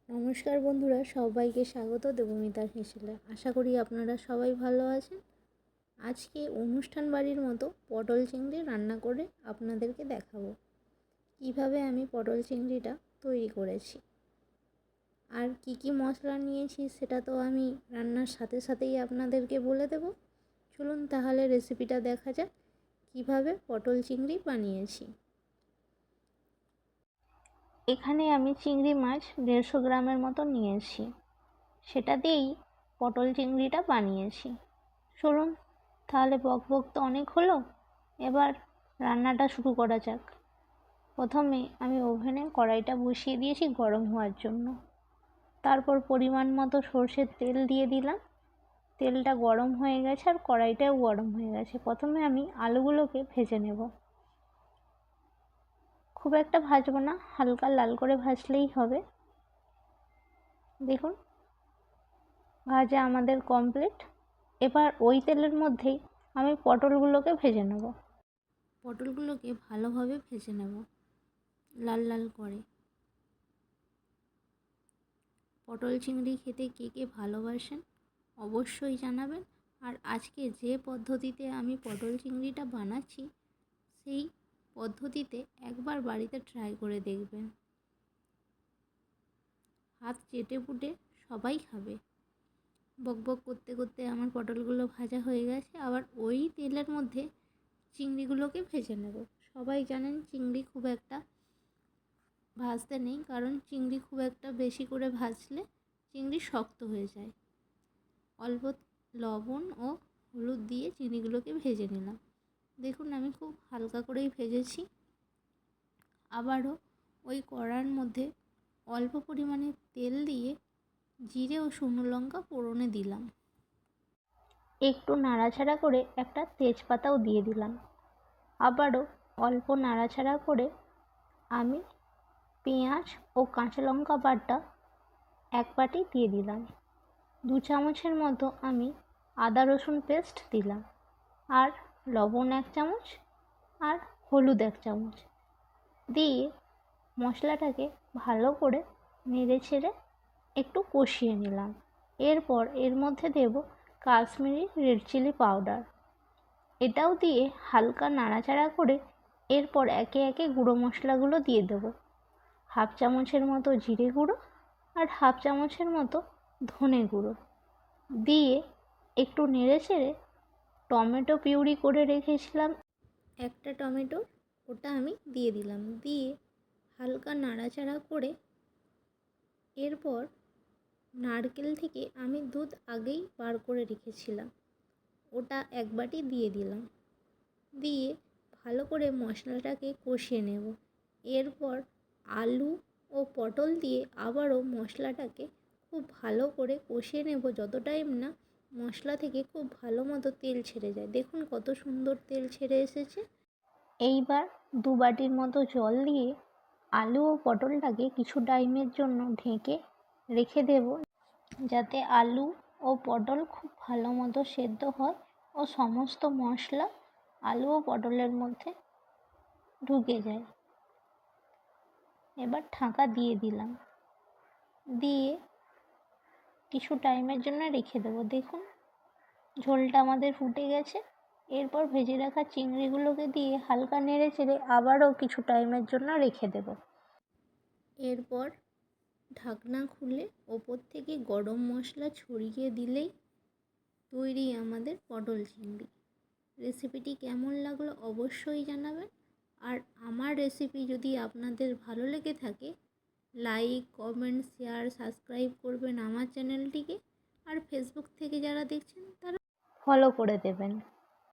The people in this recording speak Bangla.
নমস্কার বন্ধুরা, সবাইকে স্বাগত দেবমিতার হেসেলে। আশা করি আপনারা সবাই ভালো আছেন। আজকে অনুষ্ঠান বাড়ির মতো পটল চিংড়ি রান্না করে আপনাদেরকে দেখাবো কিভাবে আমি পটল চিংড়িটা তৈরি করেছি। আর কি কি মশলা নিয়েছি সেটা তো আমি রান্নার সাথে সাথেই আপনাদেরকে বলে দেব। চলুন তাহলে রেসিপিটা দেখা যাক কিভাবে পটল চিংড়ি বানিয়েছি। এখানে আমি চিংড়ি মাছ 150 গ্রামের মতো নিয়েছি, সেটা দিয়েই পটল চিংড়িটা বানিয়েছি। চলুন তাহলে বকবক তো অনেক হলো, এবার রান্নাটা শুরু করা যাক। প্রথমে আমি ওভেনে কড়াইটা বসিয়ে দিয়েছি গরম হওয়ার জন্য। তারপর পরিমাণ মতো সর্ষের তেল দিয়ে দিলাম। তেলটা গরম হয়ে গেছে আর কড়াইটাও গরম হয়ে গেছে। প্রথমে আমি আলুগুলোকে ভেজে নেব। খুব একটা ভাজবো না, হালকা লাল করে ভাজলেই হবে। দেখুন ভাজা আমাদের কমপ্লিট। এবার ওই তেলের মধ্যেই আমি পটলগুলোকে ভেজে নেব। পটলগুলোকে ভালোভাবে ভেজে নেব লাল লাল করে। পটল চিংড়ি খেতে কে কে ভালোবাসেন অবশ্যই জানাবেন। আর আজকে যে পদ্ধতিতে আমি পটল চিংড়িটা বানাচ্ছি সেই পদ্ধতিতে একবার বাড়িতে ট্রাই করে দেখবেন। হাত চেটে পুটে সবাই খাবে। বকবক করতে করতে আমার পটলগুলো ভাজা হয়ে গেছে। আবার ওই তেলের মধ্যে চিংড়িগুলোকে ভেজে নেব। সবাই জানেন চিংড়ি খুব একটা ভাজতে নেই, কারণ চিংড়ি খুব একটা বেশি করে ভাজলে চিংড়ি শক্ত হয়ে যায়। অল্প লবণ ও হলুদ দিয়ে চিংড়িগুলোকে ভেজে নিলাম। দেখুন আমি খুব হালকা করেই ভেজেছি। আবারও ওই কড়ার মধ্যে অল্প পরিমাণে তেল দিয়ে জিরে ও শুকনো লঙ্কা ফোড়নে দিলাম। একটু নাড়াচাড়া করে একটা তেজপাতাও দিয়ে দিলাম। আবারও অল্প নাড়াচাড়া করে আমি পেঁয়াজ ও কাঁচা লঙ্কা বাটা এক বাটি দিয়ে দিলাম। 2 চামচের মতো আমি আদা রসুন পেস্ট দিলাম। আর লবণ 1 চামচ আর হলুদ 1 চামচ দিয়ে মশলাটাকে ভালো করে নেড়ে ছেড়ে একটু কষিয়ে নিলাম। এরপর এর মধ্যে দেব কাশ্মীরি রেড চিলি পাউডার। এটাও দিয়ে হালকা নাড়াচাড়া করে এরপর একে একে গুঁড়ো মশলাগুলো দিয়ে দেবো। 1/2 চামচের মতো জিরে গুঁড়ো আর 1/2 চামচের মতো ধনে গুঁড়ো দিয়ে একটু নেড়ে চেড়ে টমেটো পিউরি করে রেখেছিলাম একটা টমেটো, ওটা আমি দিয়ে দিলাম। দিয়ে হালকা নাড়াচাড়া করে এরপর নারকেল থেকে আমি দুধ আগেই বার করে রেখেছিলাম, ওটা 1 বাটি দিয়ে দিলাম। দিয়ে ভালো করে মশলাটাকে কষিয়ে নেব। এরপর আলু ও পটল দিয়ে আবারও মশলাটাকে খুব ভালো করে কষিয়ে নেব যত টাইম না মশলা থেকে খুব ভালো মতো তেল ছেড়ে যায়। দেখুন কত সুন্দর তেল ছেড়ে এসেছে। এইবার 2 বাটির মতো জল দিয়ে আলু ও পটলটাকে কিছু টাইমের জন্য ঢেকে রেখে দেব, যাতে আলু ও পটল খুব ভালো মতো সেদ্ধ হয় ও সমস্ত মশলা আলু ও পটলের মধ্যে ঢুকে যায়। এবার ঢাকা দিয়ে দিলাম, দিয়ে কিছু টাইমের জন্য রেখে দেবো। দেখুন ঝোলটা আমাদের ফুটে গেছে। এরপর ভেজে রাখা চিংড়িগুলোকে দিয়ে হালকা নেড়ে চেড়ে আবারও কিছু টাইমের জন্য রেখে দেব। এরপর ঢাকনা খুলে ওপর থেকে গরম মশলা ছড়িয়ে দিলেই তৈরি আমাদের পটল চিংড়ি। রেসিপিটি কেমন লাগলো অবশ্যই জানাবেন। আর আমার রেসিপি যদি আপনাদের ভালো লেগে থাকে লাইক, কমেন্ট, শেয়ার, সাবস্ক্রাইব করবেন আমার চ্যানেলটিকে। আর ফেসবুক থেকে যারা দেখছেন তারা ফলো করে দেবেন।